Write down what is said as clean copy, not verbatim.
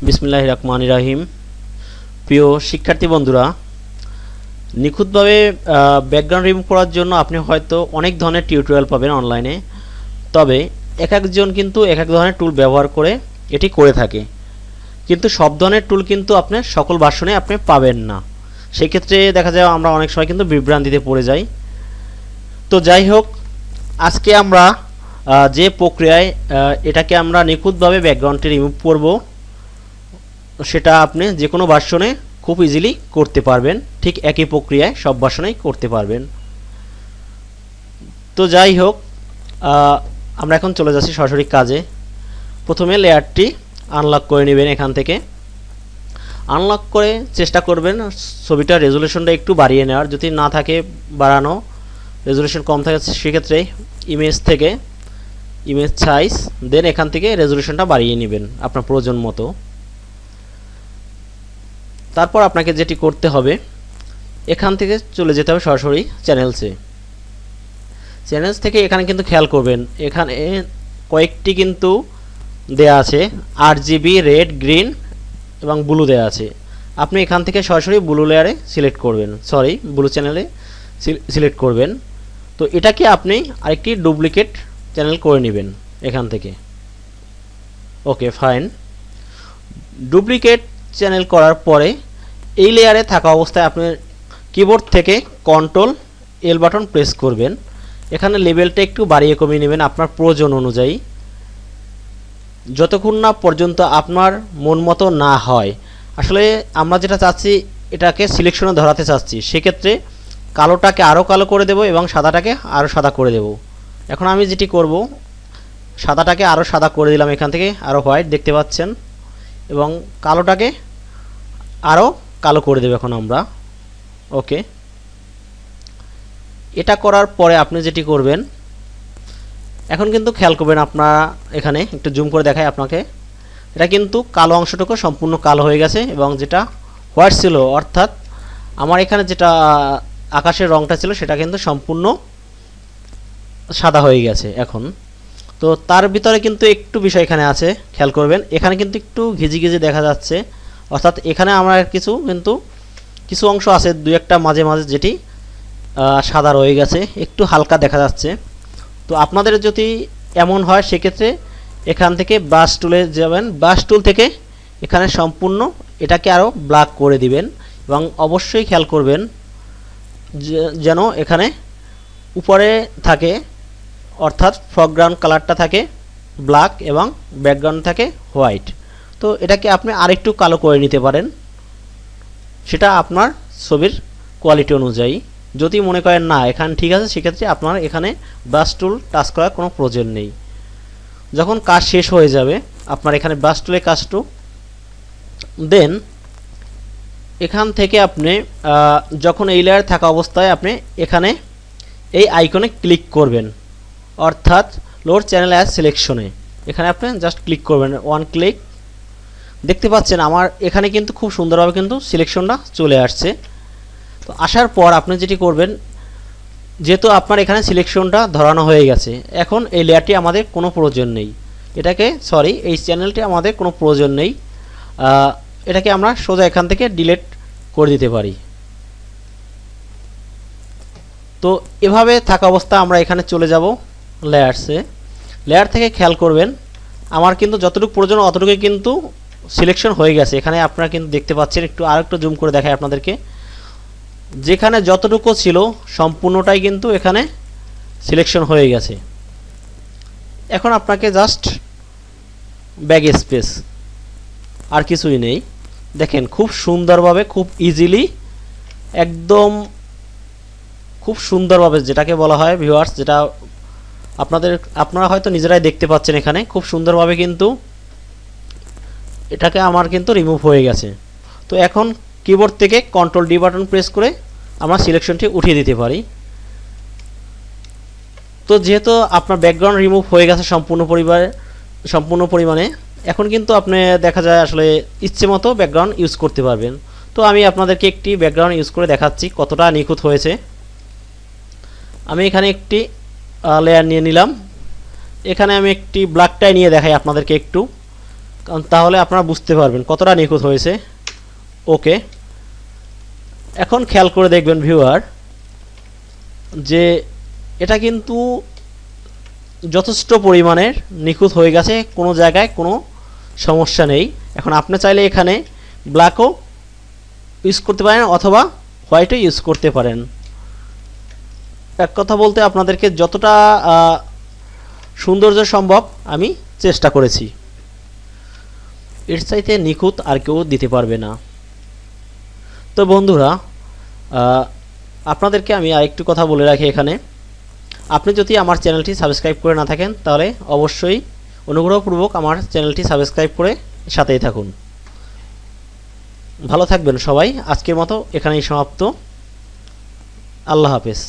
বিসমিল্লাহির রহমানির রহিম। প্রিয় শিক্ষার্থী বন্ধুরা, নিখুঁতভাবে ব্যাকগ্রাউন্ড রিমুভ করার জন্য আপনি হয়তো অনেক ধরনের টিউটোরিয়াল পাবেন অনলাইনে, তবে এক একজন কিন্তু এক এক ধরনের টুল ব্যবহার করে এটি করে থাকে, কিন্তু সব ধরনের টুল কিন্তু আপনি সকল ভার্সনে আপনি পাবেন না। সেই ক্ষেত্রে দেখা যায় আমরা অনেক সময় কিন্তু বিভ্রান্তিতে পড়ে যাই। তো যাই হোক, আজকে আমরা যে প্রক্রিয়ায় এটাকে আমরা নিখুঁতভাবে ব্যাকগ্রাউন্ডটি রিমুভ করব, সেটা আপনি যে কোনো ভার্সনে খুব ইজিলি করতে পারবেন। ঠিক একই প্রক্রিয়ায় সব ভার্সনেই করতে পারবেন। তো যাই হোক, আমরা এখন চলে যাচ্ছি সরাসরি কাজে। প্রথমে লেয়ারটি আনলক করে নেবেন। এখান থেকে আনলক করে চেষ্টা করবেন ছবিটার রেজুলেশনটা একটু বাড়িয়ে নেওয়ার। যদি না থাকে বাড়ানো, রেজুলেশন কম থাকে, সেক্ষেত্রে ইমেজ থেকে ইমেজ সাইজ, দেন এখান থেকে রেজুলেশনটা বাড়িয়ে নেবেন আপনার প্রয়োজন মতো। তারপর আপনাকে যেটি করতে হবে, এখান থেকে চলে যেতে হবে সরাসরি চ্যানেলসে। চ্যানেলস থেকে এখানে কিন্তু খেয়াল করবেন, এখানে কয়েকটি কিন্তু দেয়া আছে, RGB, রেড, গ্রিন এবং ব্লু দেয়া আছে। আপনি এখান থেকে সরাসরি ব্লু লেয়ারে সিলেক্ট করবেন, ব্লু চ্যানেলে সিলেক্ট করবেন। তো এটাকে আপনি আরেকটি ডুপ্লিকেট চ্যানেল করে নেবেন এখান থেকে। ওকে, ফাইন। ডুপ্লিকেট চ্যানেল করার পরে এই লেয়ারে থাকা অবস্থায় আপনি কিবোর্ড থেকে Ctrl+L বাটন প্রেস করবেন। এখানে লেভেলটা একটু বাড়িয়ে কমিয়ে নেবেন আপনার প্রয়োজন অনুযায়ী, যতক্ষণ না পর্যন্ত আপনার মন মতো না হয়। আসলে আমরা যেটা চাচ্ছি, এটাকে সিলেকশনে ধরাতে চাচ্ছি, সেক্ষেত্রে কালোটাকে আরও কালো করে দেব এবং সাদাটাকে আরও সাদা করে দেব। এখন আমি যেটি করব, সাদাটাকে আরও সাদা করে দিলাম, এখান থেকে আরও হোয়াইট দেখতে পাচ্ছেন, এবং কালোটাকে আরও কালো করে দেব এখন আমরা। ওকে, এটা করার পরে আপনি যেটি করবেন, এখন কিন্তু খেয়াল করবেন, আপনারা এখানে একটু জুম করে দেখায় আপনাকে, এটা কিন্তু কালো অংশটুকু সম্পূর্ণ কালো হয়ে গেছে, এবং যেটা হোয়াইট ছিল, অর্থাৎ আমার এখানে যেটা আকাশের রংটা ছিল, সেটা কিন্তু সম্পূর্ণ সাদা হয়ে গেছে এখন। তো তার ভিতরে কিন্তু একটু বিষয় এখানে আছে, খেয়াল করবেন, এখানে কিন্তু একটু ঘিজি ঘিজি দেখা যাচ্ছে, অর্থাৎ এখানে আমরা কিছু অংশ আছে, দুই একটা মাঝে মাঝে যেটি সাদা রয়ে গেছে, একটু হালকা দেখা যাচ্ছে। তো আপনাদের যদি এমন হয়, সেক্ষেত্রে এখান থেকে ব্রাশ টুলে যাবেন, ব্রাশ টুল থেকে এখানে সম্পূর্ণ এটাকে আরও ব্ল্যাক করে দিবেন, এবং অবশ্যই খেয়াল করবেন যেন এখানে উপরে থাকে, অর্থাৎ ফরগ্রাউন্ড কালারটা থাকে ব্ল্যাক এবং ব্যাকগ্রাউন্ড থাকে হোয়াইট। তো এটাকে আপনি আরেকটু কালো করে নিতে পারেন, সেটা আপনার ছবির কোয়ালিটি অনুযায়ী। যদি মনে করেন না এখানে ঠিক আছে, সেক্ষেত্রে আপনার এখানে ব্রাশ টুল টাচ করার কোনো প্রয়োজন নেই। যখন কাজ শেষ হয়ে যাবে আপনার এখানে ব্রাশ টুলে কাজটু, দেন এখান থেকে আপনি যখন এই লেয়ার থাকা অবস্থায় আপনি এখানে এই আইকনে ক্লিক করবেন, অর্থাৎ লোড চ্যানেল অ্যাজ সিলেকশনে এখানে আপনি জাস্ট ক্লিক করবেন, ওয়ান ক্লিক। দেখতে পাচ্ছেন আমার এখানে কিন্তু খুব সুন্দরভাবে কিন্তু সিলেকশনটা চলে আসছে। তো আসার পর আপনি যেটি করবেন, যেহেতু আপনার এখানে সিলেকশনটা ধরানো হয়ে গেছে, এখন এই লেয়ারটি আমাদের কোনো প্রয়োজন নেই, এই চ্যানেলটি আমাদের কোনো প্রয়োজন নেই, এটাকে আমরা সোজা এখান থেকে ডিলিট করে দিতে পারি। তো এভাবে থাকা অবস্থা আমরা এখানে চলে যাব লেয়ারসে। লেয়ার থেকে খেয়াল করবেন, আমার কিন্তু যতটুকু প্রয়োজন অতটুকুই কিন্তু সিলেকশন হয়ে গেছে। এখানে আপনারা কিন্তু দেখতে পাচ্ছেন, আরেকটু জুম করে দেখাই আপনাদেরকে, যেখানে যতটুকু ছিল সম্পূর্ণটাই কিন্তু এখানে সিলেকশন হয়ে গেছে। এখন আপনাকে জাস্ট ব্যাক স্পেস, আর কিছুই নেই। দেখেন খুব সুন্দরভাবে, খুব ইজিলি, একদম খুব সুন্দরভাবে, যেটাকে বলা হয় ভিউয়ার্স, যেটা আপনারা হয়তো নিজেরাই দেখতে পাচ্ছেন, এখানে খুব সুন্দরভাবে কিন্তু এটাকে আমার কিন্তু রিমুভ হয়ে গেছে। তো এখন কিবোর্ড থেকে Ctrl+D বাটন প্রেস করে আমরা সিলেকশনটি উঠিয়ে দিতে পারি। তো যেহেতু আপনার ব্যাকগ্রাউন্ড রিমুভ হয়ে গেছে সম্পূর্ণ পরিমাণে, এখন কিন্তু আপনি দেখা যায় আসলে ইচ্ছে মতো ব্যাকগ্রাউন্ড ইউজ করতে পারবেন। তো আমি আপনাদেরকে একটি ব্যাকগ্রাউন্ড ইউজ করে দেখাচ্ছি কতটা নিখুঁত হয়েছে। আমি এখানে একটি লেয়ার নিয়ে নিলাম, এখানে আমি একটি ব্ল্যাকটাই নিয়ে দেখাই আপনাদেরকে একটু। কারণ তাহলে আপনারা বুঝতে পারবেন কতটা নিখুঁত হয়েছে। ওকে, এখন খেয়াল করে দেখবেন ভিউয়ার যে এটা কিন্তু যথেষ্ট পরিমাণের নিখুঁত হয়ে গেছে, কোনো জায়গায় কোনো সমস্যা নেই। এখন আপনি চাইলে এখানে ব্ল্যাকও ইউজ করতে পারেন অথবা হোয়াইটও ইউজ করতে পারেন। এক কথা বলতে আপনাদেরকে যতটা সৌন্দর্য সম্ভব আমি চেষ্টা করেছি, এর চাইতে নিখুঁত আর কেউ দিতে পারবে না। তো বন্ধুরা, আপনাদেরকে আমি আরেকটু কথা বলে রাখি এখানে, আপনি যদি আমার চ্যানেলটি সাবস্ক্রাইব করে না থাকেন তাহলে অবশ্যই অনুগ্রহপূর্বক আমার চ্যানেলটি সাবস্ক্রাইব করে সাথেই থাকুন। ভালো থাকবেন সবাই। আজকের মতো এখানেই সমাপ্ত। আল্লাহ হাফেজ।